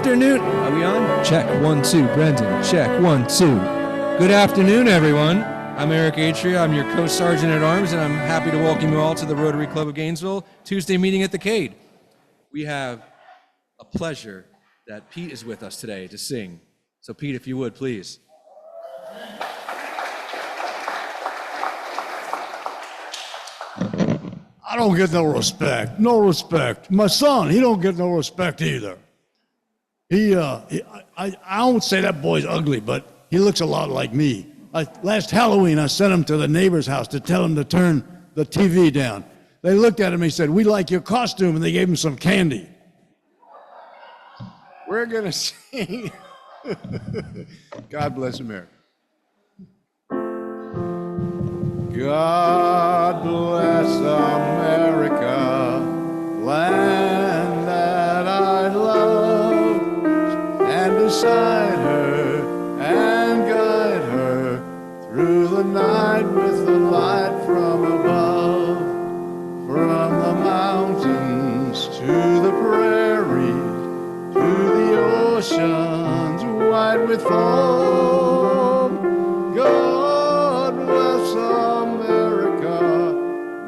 afternoon. Are we on? Check, 1, 2. Brendan, check, 1, 2. Good afternoon, everyone. I'm Eric Atria. I'm your Co-Sergeant at Arms, and I'm happy to welcome you all to the Rotary Club of Gainesville Tuesday meeting at the Cade. We have a pleasure that Pete is with us today to sing. So Pete, if you would, please. I don't get no respect. No respect. My son, he don't get no respect either. I don't say that boy's ugly, but he looks a lot like me. Last Halloween, I sent him to the neighbor's house to tell him to turn the TV down. They looked at him and he said, "We like your costume," and they gave him some candy. We're gonna sing. God bless America. God bless America, land that I love, and beside her and guide her through the night with the light from above, from the mountains to the prairies, to the oceans white with foam. God bless America,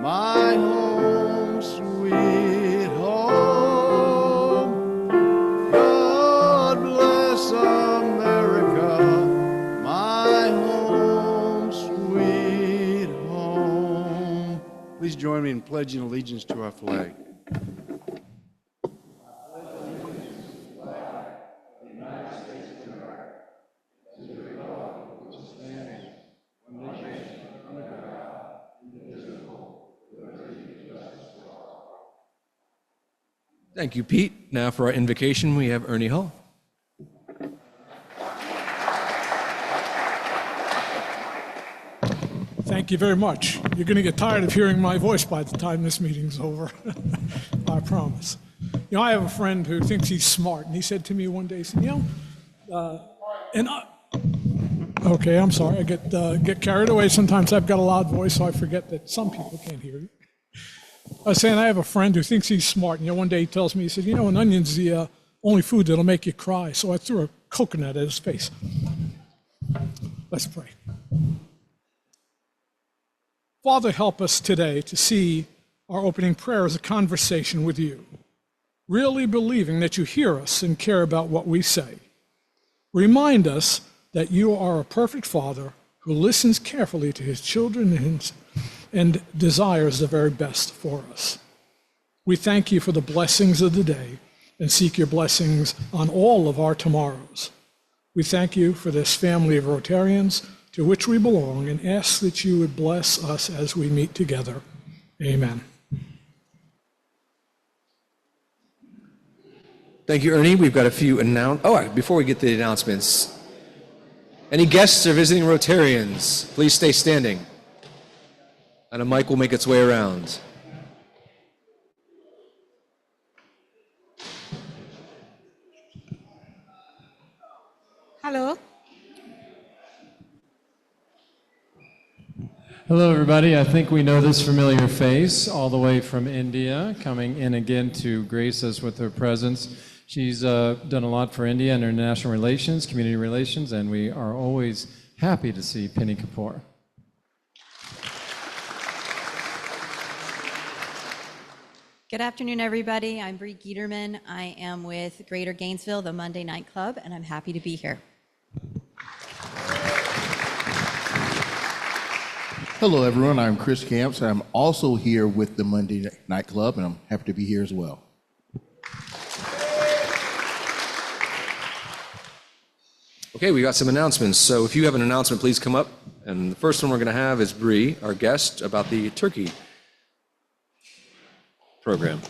my home, sweet home. God bless America, my home, sweet home. Please join me in pledging allegiance to our flag. Thank you, Pete. Now for our invocation, we have Ernie Hull. Thank you very much. You're going to get tired of hearing my voice by the time this meeting's over. I promise. You know, I have a friend who thinks he's smart, and he said to me one day, he said, okay, I'm sorry, I get carried away. Sometimes I've got a loud voice, so I forget that some people can't hear you. I was saying I have a friend who thinks he's smart, and one day he tells me, he said, an onion's the only food that'll make you cry. So I threw a coconut at his face. Let's pray. Father, help us today to see our opening prayer as a conversation with you, really believing that you hear us and care about what we say. Remind us that you are a perfect Father who listens carefully to his children and desires the very best for us. We thank you for the blessings of the day and seek your blessings on all of our tomorrows. We thank you for this family of Rotarians to which we belong and ask that you would bless us as we meet together. Amen. Thank you, Ernie. We've got a few before we get to the announcements, any guests or visiting Rotarians, please stay standing. And a mic will make its way around. Hello. Hello, everybody. I think we know this familiar face all the way from India, coming in again to grace us with her presence. She's done a lot for India and international relations, community relations, and we are always happy to see Penny Kapoor. Good afternoon, everybody. I'm Bree Giederman. I am with Greater Gainesville, the Monday Night Club, and I'm happy to be here. Hello, everyone. I'm Chris Camps. I'm also here with the Monday Night Club, and I'm happy to be here as well. Okay, we got some announcements. So if you have an announcement, please come up. And the first one we're going to have is Bree, our guest, about the turkey program.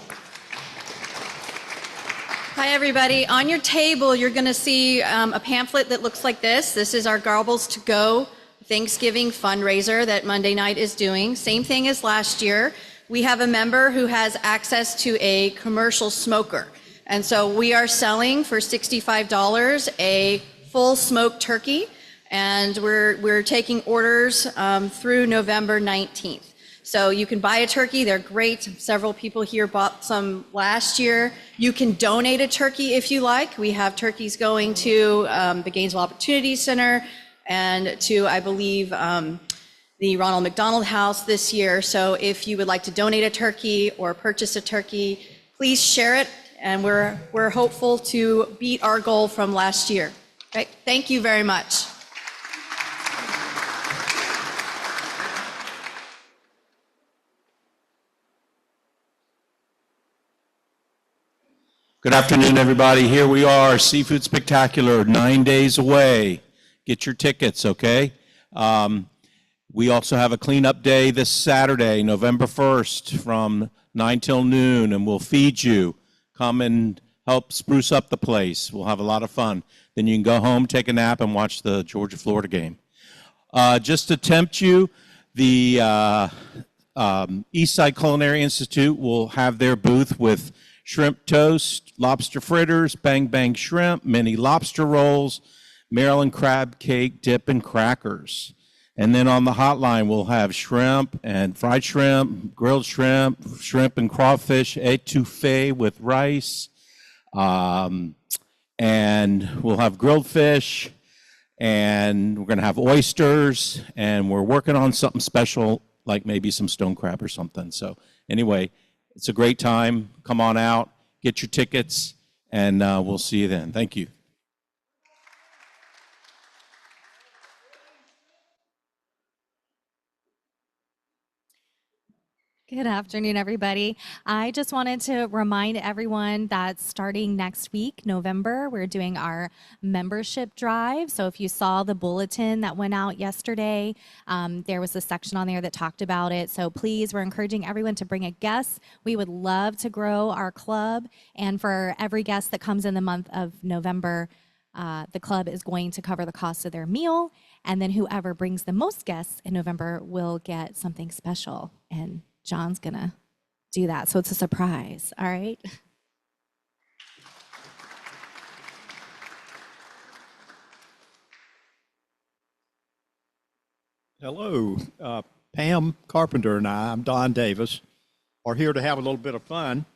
Hi, everybody. On your table, you're going to see a pamphlet that looks like this. This is our Garbles to Go Thanksgiving fundraiser that Monday Night is doing. Same thing as last year. We have a member who has access to a commercial smoker. And so we are selling for $65 a full smoked turkey. And we're taking orders through November 19th. So you can buy a turkey. They're great. Several people here bought some last year. You can donate a turkey if you like. We have turkeys going to the Gainesville Opportunity Center and to, I believe, the Ronald McDonald House this year. So if you would like to donate a turkey or purchase a turkey, please share it. And we're hopeful to beat our goal from last year. Okay? Thank you very much. Good afternoon, everybody. Here we are, Seafood Spectacular, 9 days away. Get your tickets, okay? We also have a cleanup day this Saturday, November 1st, from 9 till noon, and we'll feed you. Come and help spruce up the place. We'll have a lot of fun. Then you can go home, take a nap, and watch the Georgia-Florida game. Just to tempt you, the Eastside Culinary Institute will have their booth with shrimp toast, lobster fritters, bang bang shrimp, mini lobster rolls, Maryland crab cake, dip, and crackers. And then on the hotline, we'll have shrimp and fried shrimp, grilled shrimp, shrimp and crawfish, etouffee with rice. And we'll have grilled fish, and we're going to have oysters, and we're working on something special, like maybe some stone crab or something. So anyway, it's a great time. Come on out, get your tickets, and we'll see you then. Thank you. Good afternoon, everybody. I just wanted to remind everyone that starting next week, November, we're doing our membership drive. So if you saw the bulletin that went out yesterday, there was a section on there that talked about it. So please, we're encouraging everyone to bring a guest. We would love to grow our club. And for every guest that comes in the month of November, the club is going to cover the cost of their meal. And then whoever brings the most guests in November will get something special. And John's gonna do that, so it's a surprise, all right? Hello, Pam Carpenter and I'm Don Davis, are here to have a little bit of fun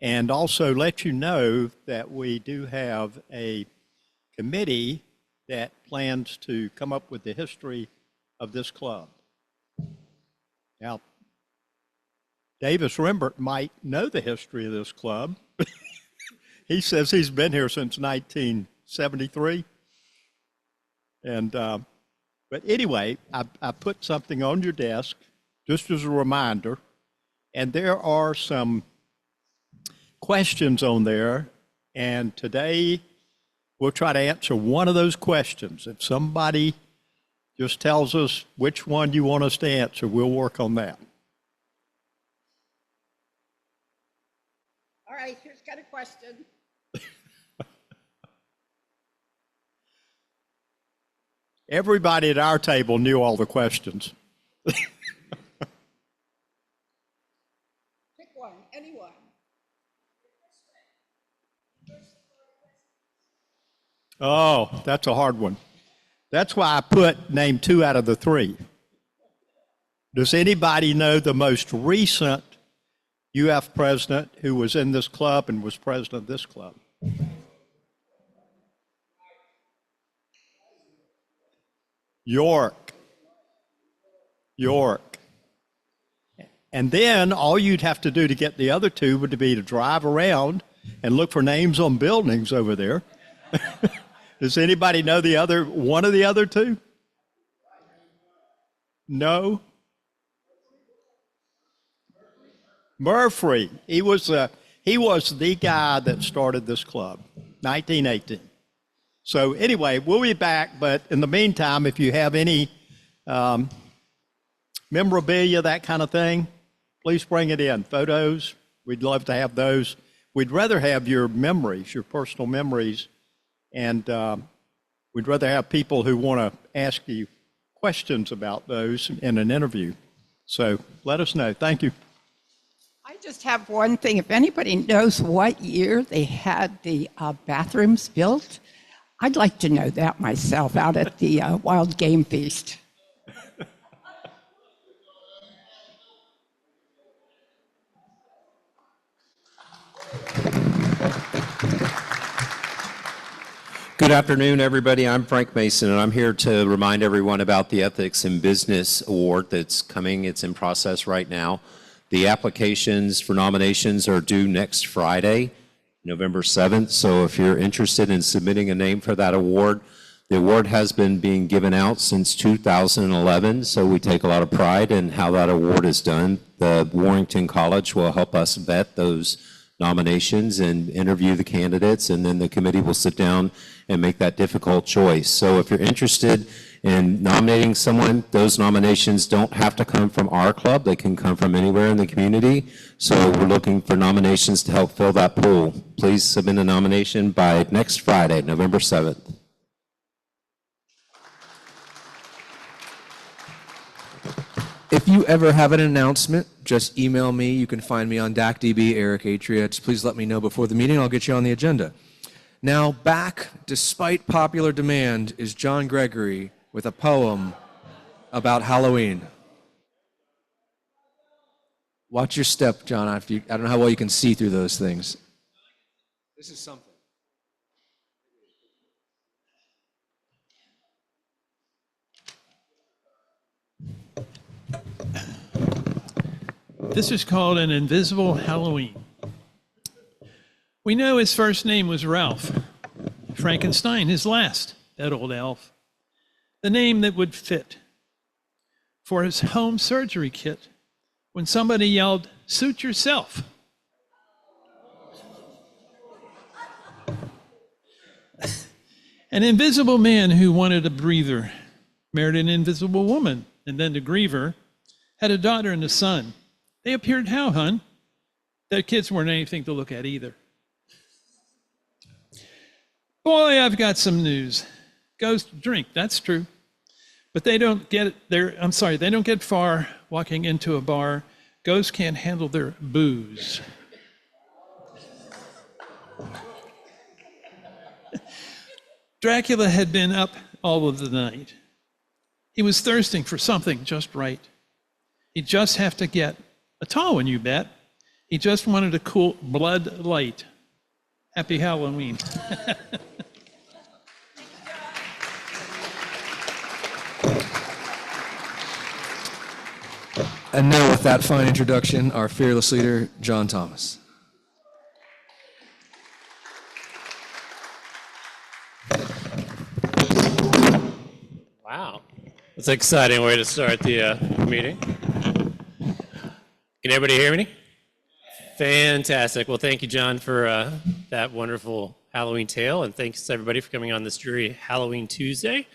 and also let you know that we do have a committee that plans to come up with the history of this club. Now, Davis Rembert might know the history of this club. He says he's been here since 1973. And, but anyway, I put something on your desk just as a reminder. And there are some questions on there. And today we'll try to answer one of those questions. If somebody just tells us which one you want us to answer, we'll work on that. All right, here's got a question. Everybody at our table knew all the questions. Pick one, anyone. Oh, that's a hard one. That's why I put name 2 out of the 3. Does anybody know the most recent UF president who was in this club and was president of this club? York. And then all you'd have to do to get the other 2 would be to drive around and look for names on buildings over there. Does anybody know the other one of the other 2? No? Murphy. He was the guy that started this club, 1918. So anyway, we'll be back, but in the meantime, if you have any memorabilia, that kind of thing, please bring it in. Photos, we'd love to have those. We'd rather have your memories, your personal memories, and we'd rather have people who want to ask you questions about those in an interview. So let us know. Thank you. I just have one thing. If anybody knows what year they had the bathrooms built, I'd like to know that myself out at the Wild Game Feast. Good afternoon, everybody. I'm Frank Mason, and I'm here to remind everyone about the Ethics in Business Award that's coming. It's in process right now. The applications for nominations are due next Friday, November 7th. So if you're interested in submitting a name for that award, the award has been being given out since 2011, so we take a lot of pride in how that award is done. The Warrington College will help us vet those nominations and interview the candidates, and then the committee will sit down and make that difficult choice. So if you're interested in nominating someone, those nominations don't have to come from our club. They can come from anywhere in the community. So we're looking for nominations to help fill that pool. Please submit a nomination by next Friday, November 7th. If you ever have an announcement, just email me. You can find me on DACDB, Eric Atria. Just please let me know before the meeting. I'll get you on the agenda. Now back, despite popular demand, is John Gregory with a poem about Halloween. Watch your step, John. I don't know how well you can see through those things. This is something. This is called An Invisible Halloween. We know his first name was Ralph. Frankenstein, his last, that old elf. The name that would fit for his home surgery kit when somebody yelled, "Suit yourself." An invisible man who wanted a breather married an invisible woman, and then to grieve her, had a daughter and a son. They appeared how, hun? Their kids weren't anything to look at either. Boy, I've got some news. Ghosts drink, that's true. But they don't get they don't get far walking into a bar. Ghosts can't handle their booze. Dracula had been up all of the night. He was thirsting for something just right. He'd just have to get a tall one, you bet. He just wanted a cool Blood Light. Happy Halloween. And now with that fine introduction, our fearless leader, John Thomas. Wow, that's an exciting way to start the meeting. Can everybody hear me? Fantastic. Well, thank you, John, for that wonderful Halloween tale, and thanks to everybody for coming on this dreary Halloween Tuesday.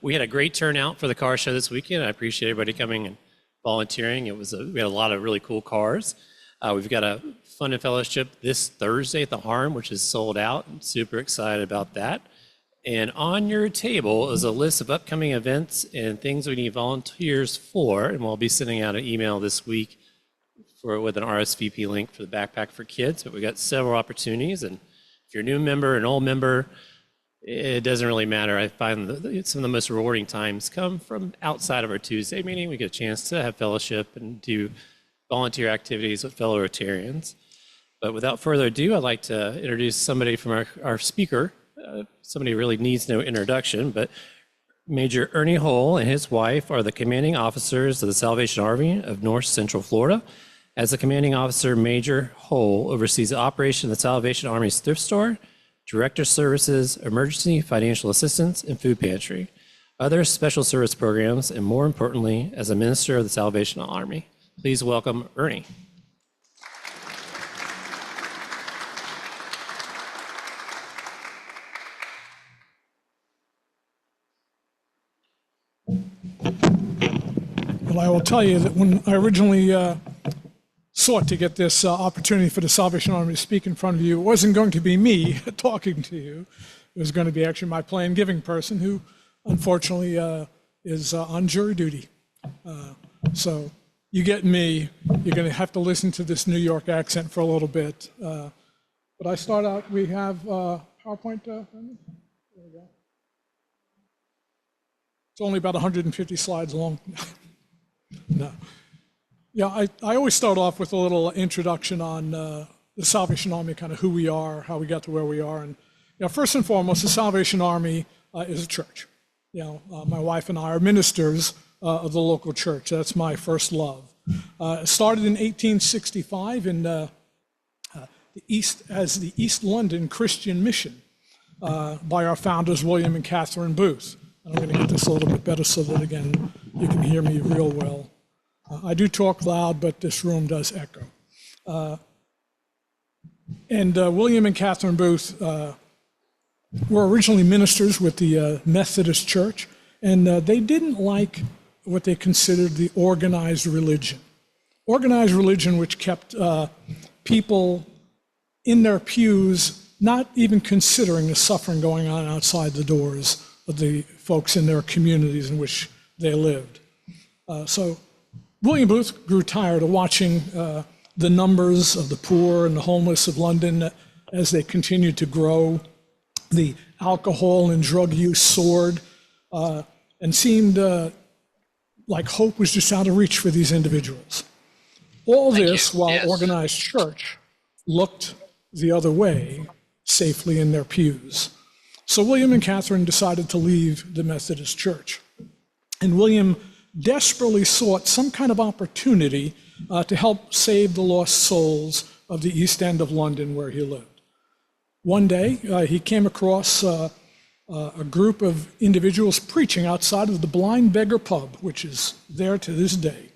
We had a great turnout for the car show this weekend. I appreciate everybody coming and volunteering. We had a lot of really cool cars. We've got a Fun and Fellowship this Thursday at the Harm, which is sold out. I'm super excited about that. And on your table is a list of upcoming events and things we need volunteers for. And we'll be sending out an email this week with an RSVP link for the Backpack for Kids. But we've got several opportunities. And if you're a new member, an old member, it doesn't really matter. I find that some of the most rewarding times come from outside of our Tuesday meeting. We get a chance to have fellowship and do volunteer activities with fellow Rotarians. But without further ado, I'd like to introduce somebody from our speaker. Somebody who really needs no introduction, but Major Ernie Hull and his wife are the commanding officers of the Salvation Army of North Central Florida. As the commanding officer, Major Hull oversees the operation of the Salvation Army's thrift store, director services, emergency financial assistance, and food pantry, other special service programs, and more importantly, as a minister of the Salvation Army. Please welcome Ernie. Well, I will tell you that when I originally sought to get this opportunity for the Salvation Army to speak in front of you, it wasn't going to be me talking to you. It was going to be actually my play and giving person who unfortunately is on jury duty. So you get me, you're going to have to listen to this New York accent for a little bit. But I start out, we have PowerPoint. There we go. It's only about 150 slides long. No. Yeah, I always start off with a little introduction on the Salvation Army, kind of who we are, how we got to where we are. And First and foremost, the Salvation Army is a church. My wife and I are ministers of the local church. That's my first love. It started in 1865 in the East London Christian Mission by our founders, William and Catherine Booth. I'm going to get this a little bit better so that, again, you can hear me real well. I do talk loud, but this room does echo. William and Catherine Booth were originally ministers with the Methodist Church, and they didn't like what they considered the organized religion. Organized religion which kept people in their pews, not even considering the suffering going on outside the doors of the folks in their communities in which they lived. So William Booth grew tired of watching the numbers of the poor and the homeless of London as they continued to grow. The alcohol and drug use soared and seemed like hope was just out of reach for these individuals. All this while organized church looked the other way, safely in their pews. So William and Catherine decided to leave the Methodist Church. And William desperately sought some kind of opportunity to help save the lost souls of the East End of London where he lived. One day, he came across a group of individuals preaching outside of the Blind Beggar Pub, which is there to this day.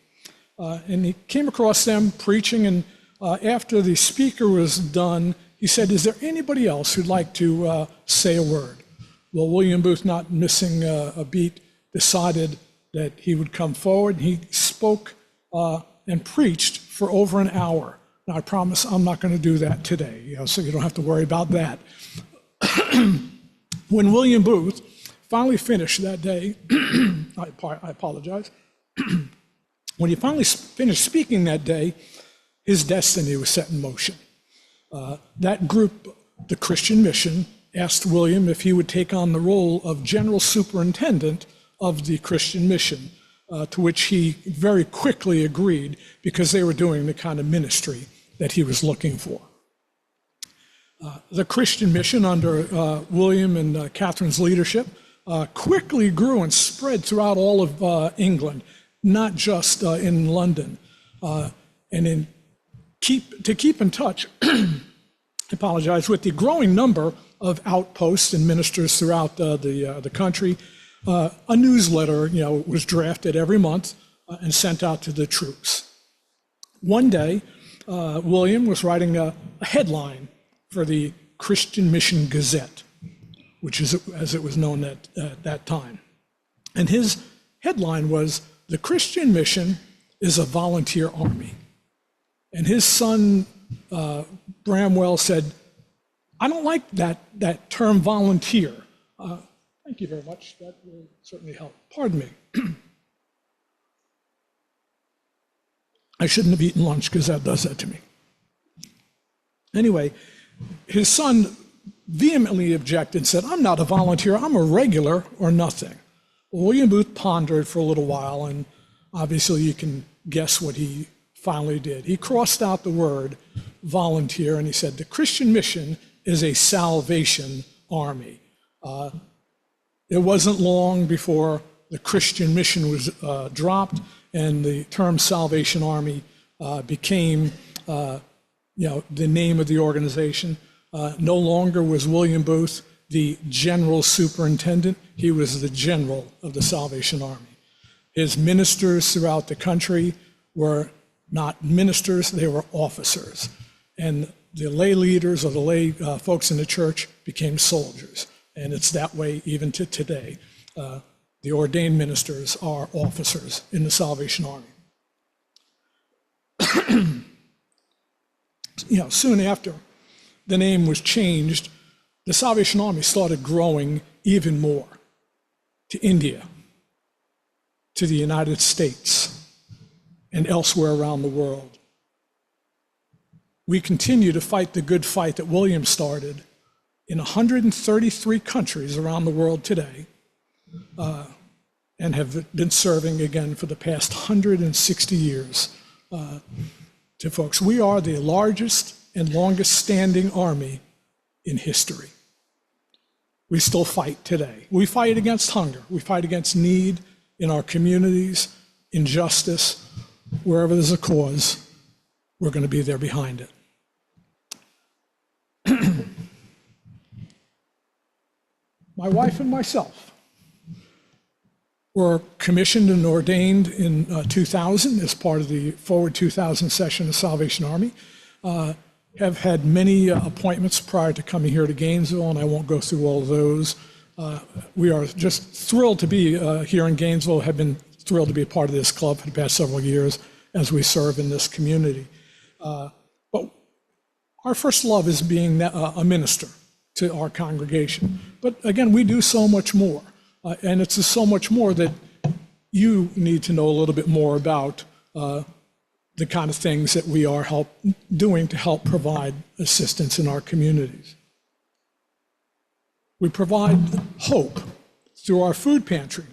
And he came across them preaching, and after the speaker was done, he said, "Is there anybody else who'd like to say a word?" Well, William Booth, not missing a beat, decided that he would come forward. He spoke and preached for over an hour. Now, I promise I'm not going to do that today, so you don't have to worry about that. When William Booth finally finished that day, I apologize. When he finally finished speaking that day, his destiny was set in motion. That group, the Christian Mission, asked William if he would take on the role of general superintendent of the Christian Mission, to which he very quickly agreed because they were doing the kind of ministry that he was looking for. The Christian Mission under William and Catherine's leadership quickly grew and spread throughout all of England, not just in London. And to keep in touch, I apologize, with the growing number of outposts and ministers throughout the country, a newsletter was drafted every month and sent out to the troops. One day, William was writing a headline for the Christian Mission Gazette, which is as it was known at that time. And his headline was, "The Christian Mission is a volunteer army." And his son, Bramwell, said, "I don't like that term volunteer." Thank you very much. That will certainly help. Pardon me. I shouldn't have eaten lunch because that does that to me. Anyway, his son vehemently objected and said, "I'm not a volunteer, I'm a regular or nothing." Well, William Booth pondered for a little while, and obviously you can guess what he finally did. He crossed out the word volunteer and he said, "The Christian Mission is a salvation army." It wasn't long before the Christian Mission was dropped and the term Salvation Army became the name of the organization. No longer was William Booth the general superintendent. He was the general of the Salvation Army. His ministers throughout the country were not ministers, they were officers. And the lay leaders or the lay folks in the church became soldiers. And it's that way even to today. The ordained ministers are officers in the Salvation Army. Soon after the name was changed, the Salvation Army started growing even more to India, to the United States, and elsewhere around the world. We continue to fight the good fight that William started in 133 countries around the world today, and have been serving again for the past 160 years to folks. We are the largest and longest standing army in history. we still fight today. We fight against hunger. We fight against need in our communities, injustice. Wherever there's a cause, we're going to be there behind it. My wife and myself were commissioned and ordained in 2000 as part of the Forward 2000 session of Salvation Army. Have had many appointments prior to coming here to Gainesville, and I won't go through all of those. We are just thrilled to be here in Gainesville, have been thrilled to be a part of this club for the past several years as we serve in this community. But our first love is being a minister to our congregation. But again, we do so much more. And it's so much more that you need to know a little bit more about the kind of things that we are doing to help provide assistance in our communities. We provide hope through our food pantry.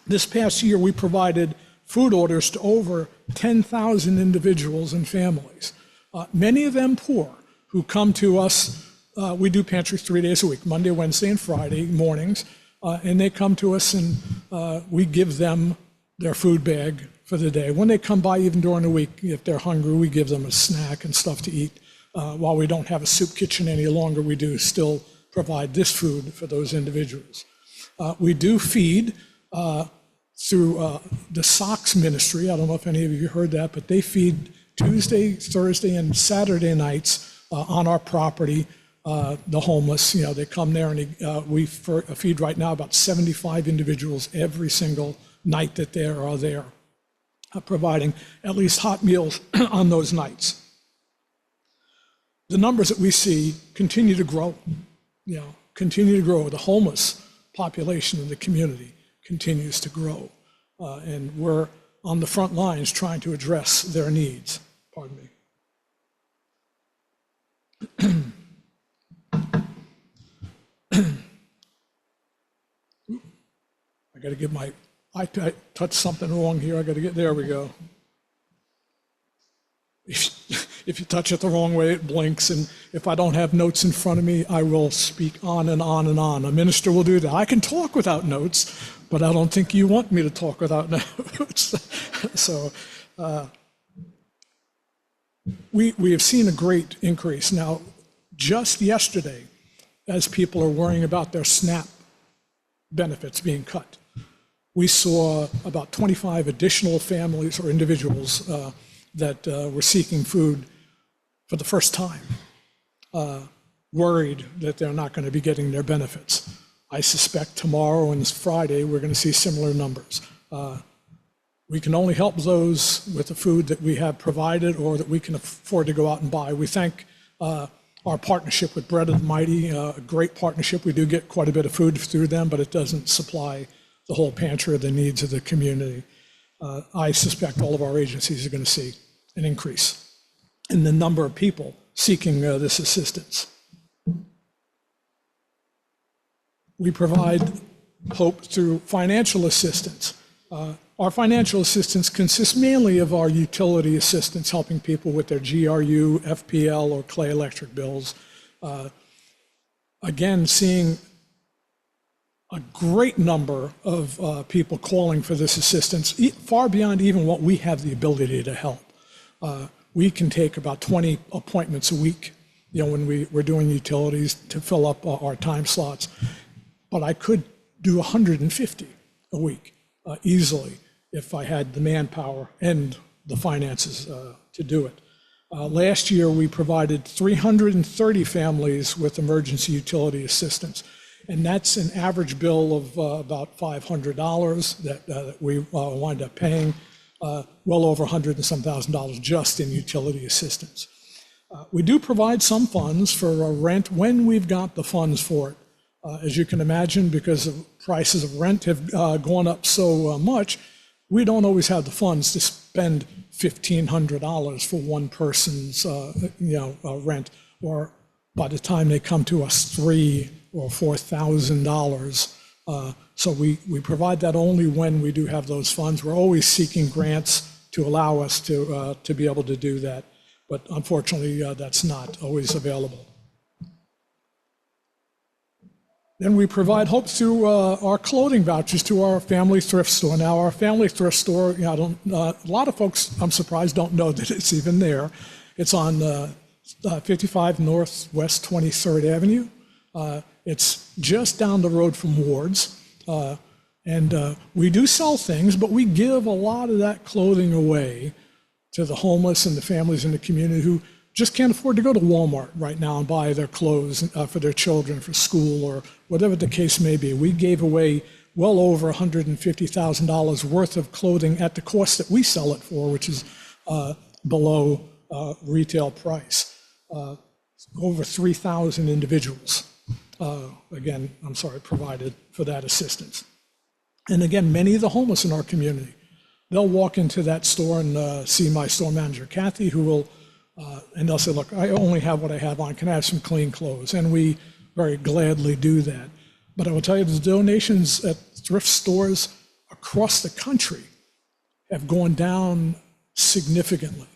This past year, we provided food orders to over 10,000 individuals and families, many of them poor, who come to us. We do pantry 3 days a week, Monday, Wednesday, and Friday mornings, and they come to us and we give them their food bag for the day. When they come by, even during the week, if they're hungry, we give them a snack and stuff to eat. While we don't have a soup kitchen any longer, we do still provide this food for those individuals. We do feed through the Socks Ministry. I don't know if any of you heard that, but they feed Tuesday, Thursday, and Saturday nights on our property. The homeless, they come there and we feed right now about 75 individuals every single night that they are there, providing at least hot meals on those nights. The numbers that we see continue to grow, continue to grow. The homeless population in the community continues to grow. And we're on the front lines trying to address their needs. Pardon me. I got to get I touched something wrong here. I got to there we go. If you touch it the wrong way, it blinks. And if I don't have notes in front of me, I will speak on and on and on. A minister will do that. I can talk without notes, but I don't think you want me to talk without notes. So we have seen a great increase. Now, just yesterday, as people are worrying about their SNAP benefits being cut, we saw about 25 additional families or individuals that were seeking food for the first time, worried that they're not going to be getting their benefits. I suspect tomorrow and Friday we're going to see similar numbers. We can only help those with the food that we have provided or that we can afford to go out and buy. We thank our partnership with Bread of the Mighty, a great partnership. We do get quite a bit of food through them, but it doesn't supply the whole pantry or the needs of the community. I suspect all of our agencies are going to see an increase in the number of people seeking this assistance. We provide hope through financial assistance. Our financial assistance consists mainly of our utility assistance, helping people with their GRU, FPL, or Clay Electric bills. Again, seeing a great number of people calling for this assistance, far beyond even what we have the ability to help. We can take about 20 appointments a week, when we're doing utilities to fill up our time slots. But I could do 150 a week easily if I had the manpower and the finances to do it. Last year, we provided 330 families with emergency utility assistance. And that's an average bill of about $500 that we wind up paying, well over $100,000 and some thousand just in utility assistance. We do provide some funds for rent when we've got the funds for it. As you can imagine, because the prices of rent have gone up so much, we don't always have the funds to spend $1,500 for one person's rent, or by the time they come to us, $3,000 or $4,000. So we provide that only when we do have those funds. We're always seeking grants to allow us to be able to do that, but unfortunately, that's not always available. Then we provide hope through our clothing vouchers to our family thrift store. Now, our family thrift store, a lot of folks, I'm surprised, don't know that it's even there. It's on 55 Northwest 23rd Avenue. It's just down the road from Ward's. And we do sell things, but we give a lot of that clothing away to the homeless and the families in the community who just can't afford to go to Walmart right now and buy their clothes for their children for school or whatever the case may be. We gave away well over $150,000 worth of clothing at the cost that we sell it for, which is below retail price. Over 3,000 individuals, again, provided for that assistance. And again, many of the homeless in our community, they'll walk into that store and see my store manager, Kathy, who will and they'll say, look, I only have what I have on. Can I have some clean clothes? And we very gladly do that. But I will tell you, the donations at thrift stores across the country have gone down significantly.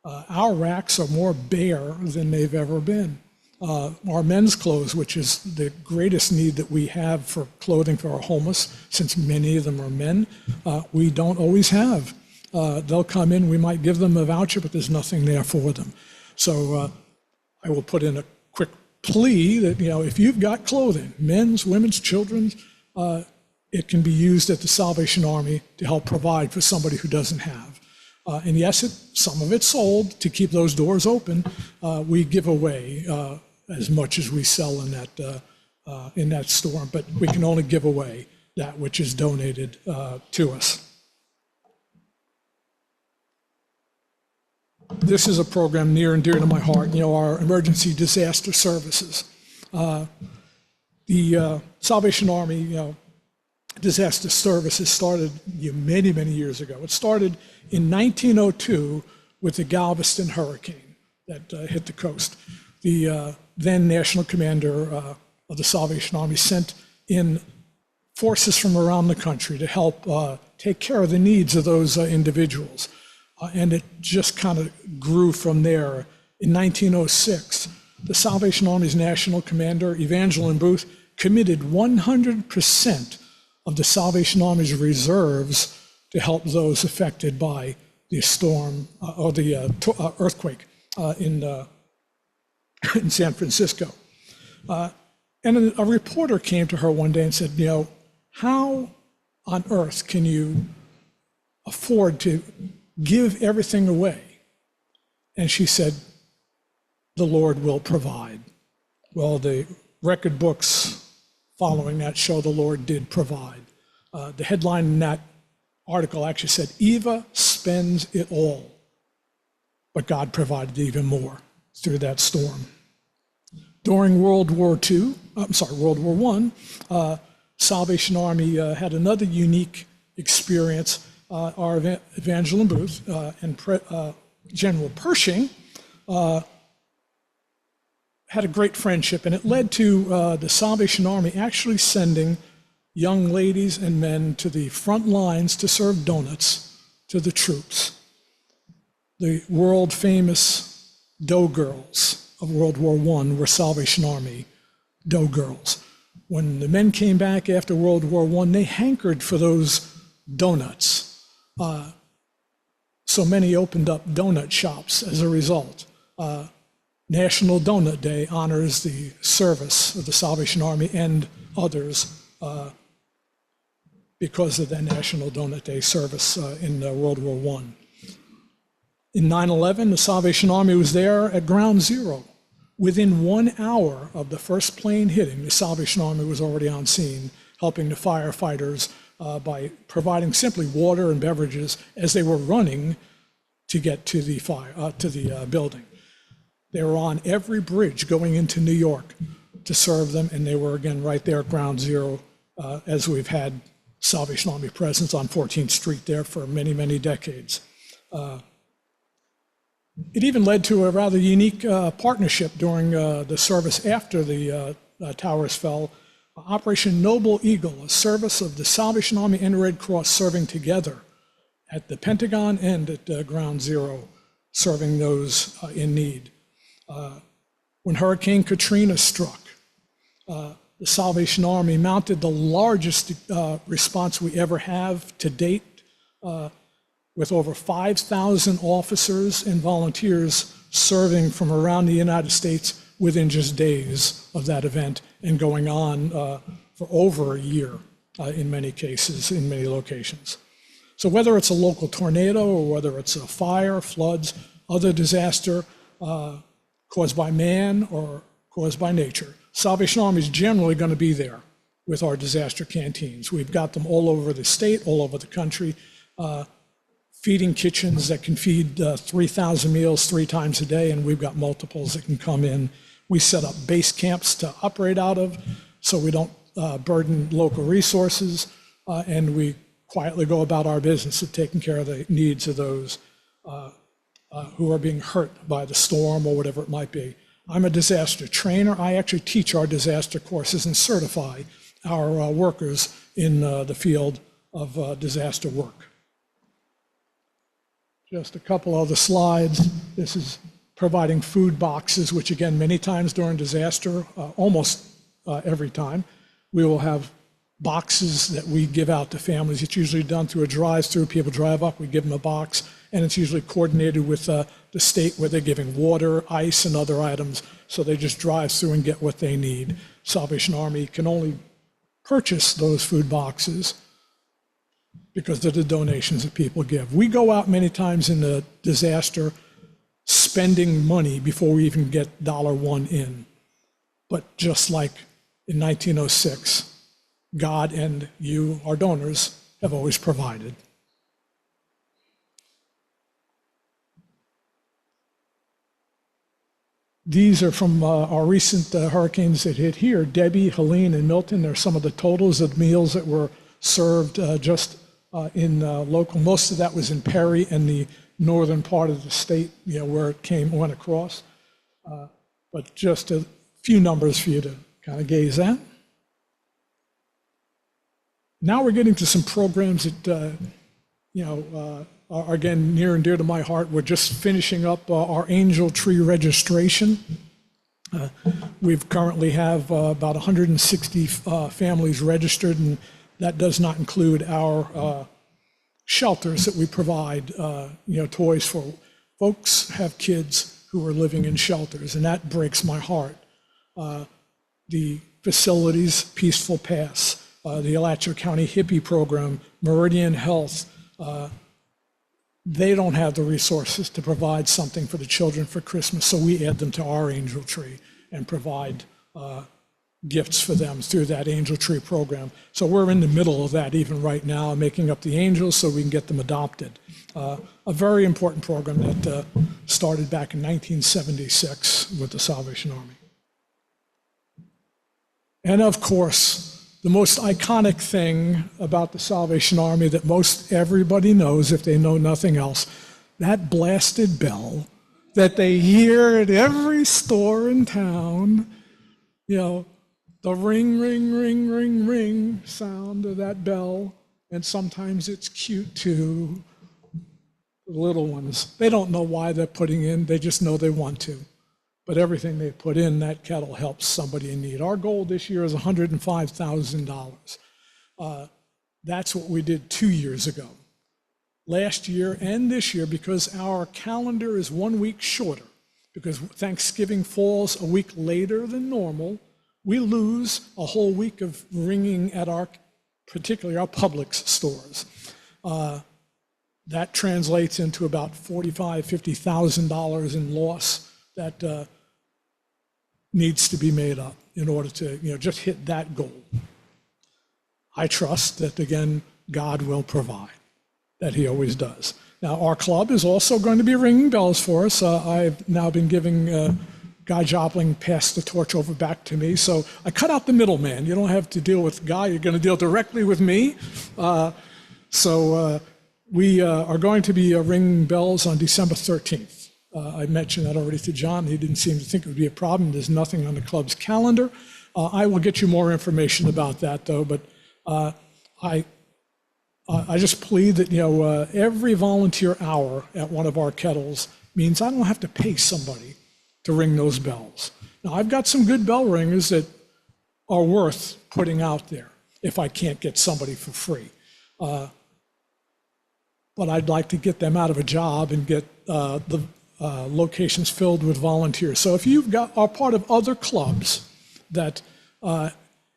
Our racks are more bare than they've ever been. Our men's clothes, which is the greatest need that we have for clothing for our homeless, since many of them are men, we don't always have. They'll come in, we might give them a voucher, but there's nothing there for them. So I will put in a quick plea that, if you've got clothing, men's, women's, children's, it can be used at the Salvation Army to help provide for somebody who doesn't have. And yes, some of it's sold to keep those doors open. We give away as much as we sell in that store, but we can only give away that which is donated to us. This is a program near and dear to my heart, our emergency disaster services. The Salvation Army disaster services started many, many years ago. It started in 1902 with the Galveston hurricane that hit the coast. The then national commander of the Salvation Army sent in forces from around the country to help take care of the needs of those individuals. And it just kind of grew from there. In 1906, the Salvation Army's national commander, Evangeline Booth, committed 100% of the Salvation Army's reserves to help those affected by the storm or the earthquake in San Francisco. And a reporter came to her one day and said, how on earth can you afford to give everything away? And she said, the Lord will provide. Well, the record books following that show the Lord did provide. The headline in that article actually said, Eva spends it all, but God provided even more through that storm. During World War I, Salvation Army had another unique experience. Our Evangeline Booth and General Pershing had a great friendship, and it led to the Salvation Army actually sending young ladies and men to the front lines to serve donuts to the troops. The world famous Dough Girls of World War I were Salvation Army Dough Girls. When the men came back after World War I, they hankered for those donuts. So many opened up donut shops as a result. National Donut Day honors the service of the Salvation Army and others because of the National Donut Day service in World War I. In 9/11, the Salvation Army was there at Ground Zero. Within 1 hour of the first plane hitting, the Salvation Army was already on scene, helping the firefighters by providing simply water and beverages as they were running to get to the building. They were on every bridge going into New York to serve them, and they were again right there at Ground Zero, as we've had Salvation Army presence on 14th Street there for many, many decades. It even led to a rather unique partnership during the service after the towers fell. Operation Noble Eagle, a service of the Salvation Army and Red Cross serving together at the Pentagon and at Ground Zero, serving those in need. When Hurricane Katrina struck, the Salvation Army mounted the largest response we ever have to date, with over 5,000 officers and volunteers serving from around the United States within just days of that event and going on for over a year in many cases, in many locations. So whether it's a local tornado or whether it's a fire, floods, other disaster caused by man or caused by nature, Salvation Army is generally going to be there with our disaster canteens. We've got them all over the state, all over the country, feeding kitchens that can feed 3,000 meals 3 times a day, and we've got multiples that can come in. We set up base camps to operate out of so we don't burden local resources, and we quietly go about our business of taking care of the needs of those who are being hurt by the storm or whatever it might be. I'm a disaster trainer. I actually teach our disaster courses and certify our workers in the field of disaster work. Just a couple other slides. This is providing food boxes, which again, many times during disaster, almost every time, we will have boxes that we give out to families. It's usually done through a drive-through. People drive up, we give them a box, and it's usually coordinated with the state where they're giving water, ice, and other items. So they just drive through and get what they need. Salvation Army can only purchase those food boxes because of the donations that people give. We go out many times in the disaster spending money before we even get $1 in. But just like in 1906, God and you, our donors, have always provided. These are from our recent hurricanes that hit here, Debbie, Helene, and Milton. They're some of the totals of meals that were served just in local. Most of that was in Perry and the northern part of the state, where it went across. But just a few numbers for you to kind of gaze at. Now we're getting to some programs that, are again near and dear to my heart. We're just finishing up our Angel Tree registration. We currently have about 160 families registered, and that does not include our shelters that we provide, toys for folks have kids who are living in shelters, and that breaks my heart. The facilities, Peaceful Pass, the Alachua County Hippie Program, Meridian Health, they don't have the resources to provide something for the children for Christmas, so we add them to our Angel Tree and provide gifts for them through that Angel Tree program. So we're in the middle of that even right now, making up the angels so we can get them adopted. A very important program that started back in 1976 with the Salvation Army. And of course, the most iconic thing about the Salvation Army that most everybody knows, if they know nothing else, that blasted bell that they hear at every store in town, the ring, ring, ring, ring, ring sound of that bell. And sometimes it's cute too. The little ones, they don't know why they're putting in, they just know they want to. But everything they put in that kettle helps somebody in need. Our goal this year is $105,000. That's what we did 2 years ago. Last year and this year, because our calendar is 1 week shorter, because Thanksgiving falls a week later than normal, we lose a whole week of ringing at particularly our Publix stores. That translates into about $45,000, $50,000 in loss that needs to be made up in order to just hit that goal. I trust that, again, God will provide, that he always does. Now, our club is also going to be ringing bells for us. I've now been giving Guy Jopling passed the torch over back to me, so I cut out the middleman. You don't have to deal with Guy, you're going to deal directly with me. We are going to be ringing bells on December 13th. I mentioned that already to John. He didn't seem to think it would be a problem. There's nothing on the club's calendar. I will get you more information about that, though. But I just plead that every volunteer hour at one of our kettles means I don't have to pay somebody to ring those bells. Now, I've got some good bell ringers that are worth putting out there if I can't get somebody for free. But I'd like to get them out of a job and get the locations filled with volunteers. So if are part of other clubs that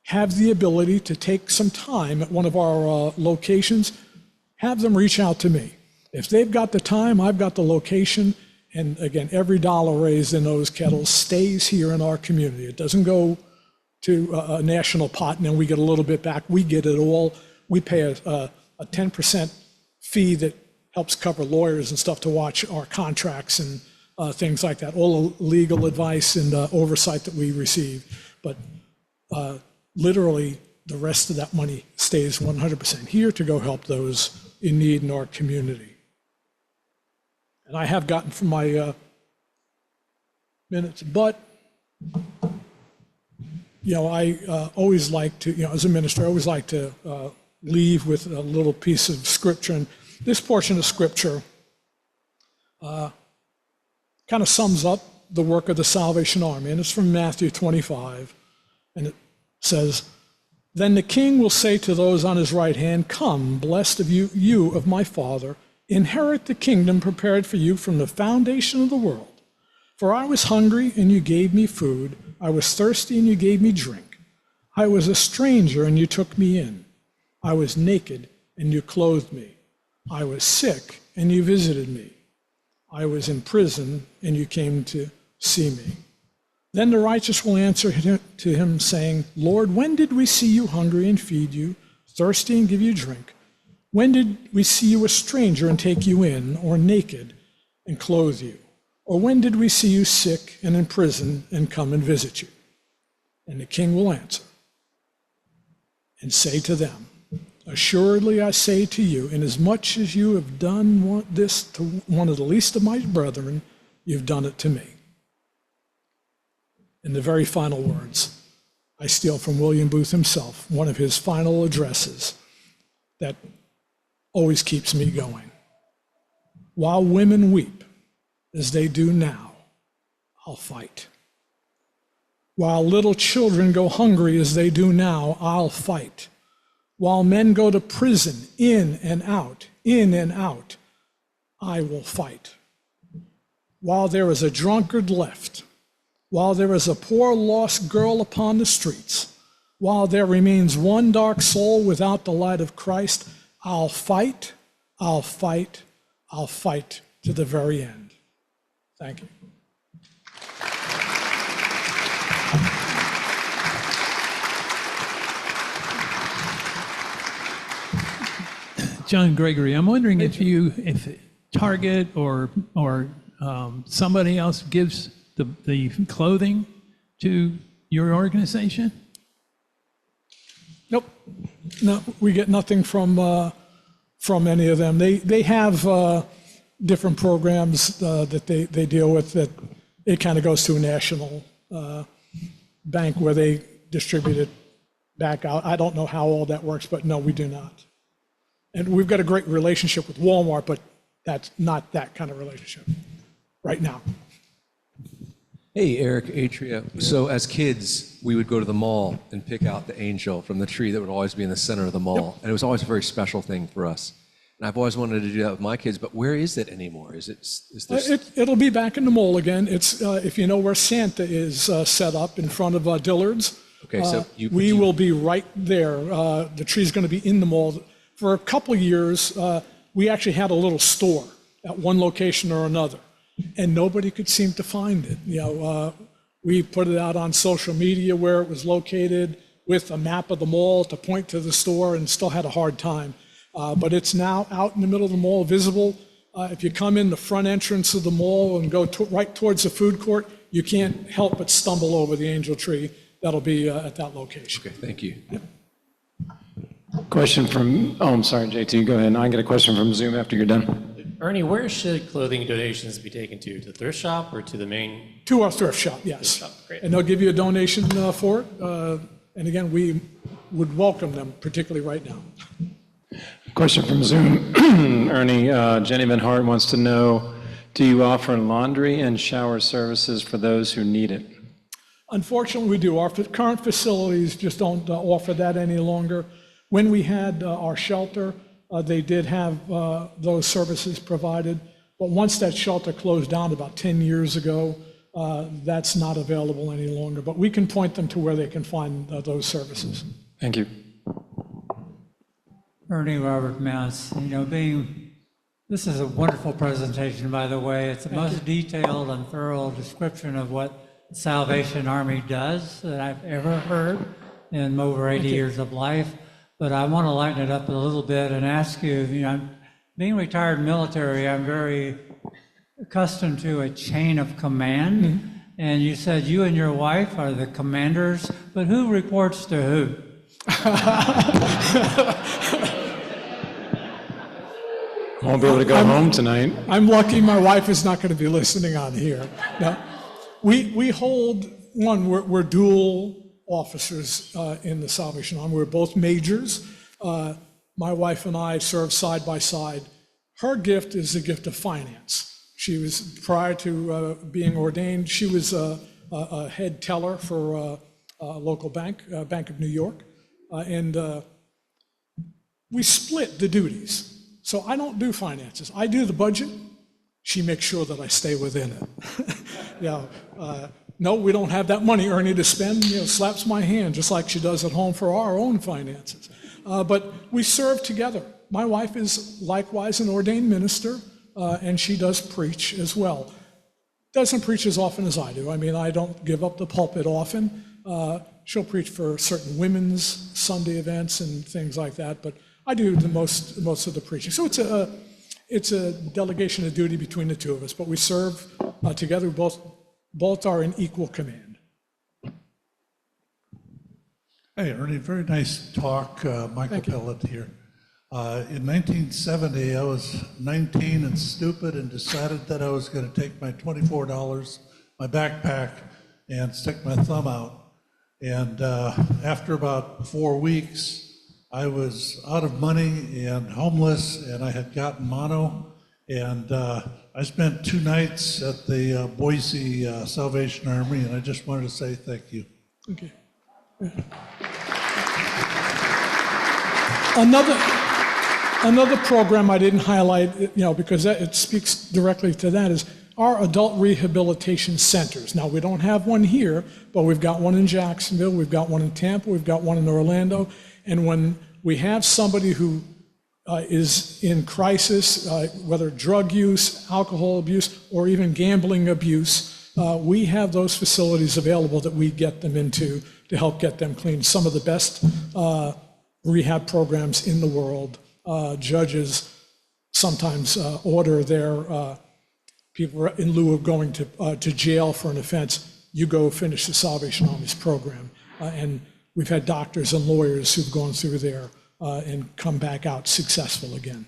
have the ability to take some time at one of our locations, have them reach out to me. If they've got the time, I've got the location, and again, every dollar raised in those kettles stays here in our community. It doesn't go to a national pot and then we get a little bit back. We get it all. We pay a 10% fee that helps cover lawyers and stuff to watch our contracts and things like that, all the legal advice and oversight that we receive. But literally, the rest of that money stays 100% here to go help those in need in our community. And I have gotten from my minutes, but I always like to, as a minister, I always like to leave with a little piece of scripture. And this portion of scripture kind of sums up the work of the Salvation Army. And it's from Matthew 25. And it says, "Then the king will say to those on his right hand, 'Come, blessed of you of my Father, inherit the kingdom prepared for you from the foundation of the world. For I was hungry, and you gave me food. I was thirsty, and you gave me drink. I was a stranger, and you took me in. I was naked, and you clothed me. I was sick, and you visited me. I was in prison, and you came to see me.' Then the righteous will answer to him, saying, 'Lord, when did we see you hungry and feed you, thirsty and give you drink? When did we see you a stranger and take you in, or naked and clothe you? Or when did we see you sick and in prison and come and visit you?' And the king will answer and say to them, 'Assuredly I say to you, inasmuch as you have done this to one of the least of my brethren, you've done it to me.'" And the very final words I steal from William Booth himself, one of his final addresses that always keeps me going. "While women weep, as they do now, I'll fight. While little children go hungry as they do now, I'll fight. While men go to prison, in and out, I will fight. While there is a drunkard left, while there is a poor lost girl upon the streets, while there remains one dark soul without the light of Christ, I'll fight, I'll fight, I'll fight to the very end." Thank you. John Gregory, I'm wondering if Target or somebody else gives the clothing to your organization? Nope. No, we get nothing from any of them. They have different programs that they deal with that it kind of goes to a national bank where they distribute it back out. I don't know how all that works, but no, we do not. And we've got a great relationship with Walmart, but that's not that kind of relationship right now. Hey, Eric Atria. So as kids, we would go to the mall and pick out the angel from the tree that would always be in the center of the mall. Yep. And it was always a very special thing for us. And I've always wanted to do that with my kids, but where is it anymore? Is there... It'll be back in the mall again. It's if you know where Santa is set up in front of Dillard's. Okay, so we will be right there. The tree's going to be in the mall. For a couple of years, we actually had a little store at one location or another, and nobody could seem to find it. We put it out on social media where it was located with a map of the mall to point to the store, and still had a hard time. But it's now out in the middle of the mall, visible. If you come in the front entrance of the mall and go right towards the food court, you can't help but stumble over the angel tree. That'll be at that location. Okay, thank you. Yep. Question from, I'm sorry, JT, go ahead. I get a question from Zoom after you're done. Ernie, where should clothing donations be taken to the thrift shop or to the main? To our thrift shop, yes. Thrift shop, great. And they'll give you a donation for it. And again, we would welcome them, particularly right now. Question from Zoom. Ernie, Jenny Van Hart wants to know, do you offer laundry and shower services for those who need it? Unfortunately, we do. Our current facilities just don't offer that any longer. When we had our shelter, they did have those services provided. But once that shelter closed down about 10 years ago, that's not available any longer. But we can point them to where they can find those services. Thank you. Ernie Robert Mouse, this is a wonderful presentation, by the way. It's the most detailed and thorough description of what the Salvation Army does that I've ever heard in over 80 years of life. But I want to lighten it up a little bit and ask you, being retired military, I'm very accustomed to a chain of command. Mm-hmm. And you said you and your wife are the commanders, but who reports to who? Won't be able to go home tonight. I'm lucky my wife is not going to be listening on here. Now, we hold, we're dual officers in the Salvation Army. We're both majors. My wife and I serve side by side. Her gift is the gift of finance. She was, prior to being ordained, she was a head teller for a local bank, Bank of New York. And we split the duties. So I don't do finances. I do the budget. She makes sure that I stay within it. No, we don't have that money, Ernie, to spend. Slaps my hand, just like she does at home for our own finances. But we serve together. My wife is likewise an ordained minister, and she does preach as well. Doesn't preach as often as I do. I mean, I don't give up the pulpit often. She'll preach for certain women's Sunday events and things like that, but I do the most of the preaching. So it's a delegation of duty between the two of us, but we serve together. Both are in equal command. Hey, Ernie, very nice talk. Michael Pellet here. In 1970, I was 19 and stupid and decided that I was going to take my $24, my backpack, and stick my thumb out. And after about 4 weeks, I was out of money and homeless, and I had gotten mono. And I spent 2 nights at the Boise Salvation Army, and I just wanted to say thank you. Okay. Another program I didn't highlight, because it speaks directly to that, is our adult rehabilitation centers. Now, we don't have one here, but we've got one in Jacksonville, we've got one in Tampa, we've got one in Orlando, and when we have somebody who is in crisis, whether drug use, alcohol abuse, or even gambling abuse, we have those facilities available that we get them into to help get them clean. Some of the best rehab programs in the world. Judges sometimes order their people, in lieu of going to jail for an offense, you go finish the Salvation Army's program. And we've had doctors and lawyers who've gone through there and come back out successful again.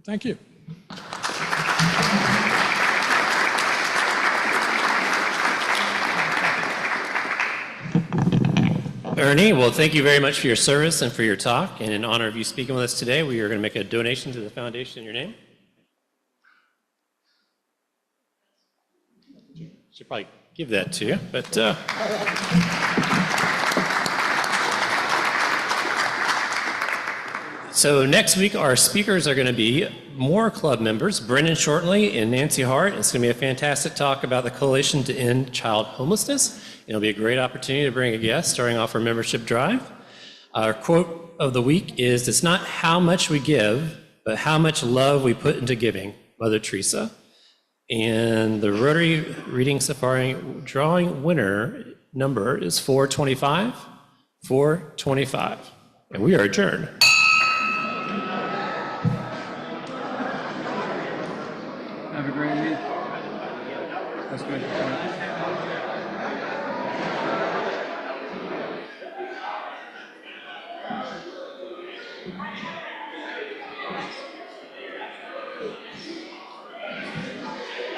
Thank you. Ernie, well, thank you very much for your service and for your talk. And in honor of you speaking with us today, we are going to make a donation to the foundation in your name. Should probably give that to you, but so next week our speakers are going to be more club members, Brendan Shortley and Nancy Hart. It's going to be a fantastic talk about the Coalition to End Child Homelessness. It'll be a great opportunity to bring a guest starting off our membership drive. Our quote of the week is, "It's not how much we give, but how much love we put into giving," Mother Teresa. And the Rotary Reading Safari drawing winner number is 425, 425. And we are adjourned. Have a great week. That's good.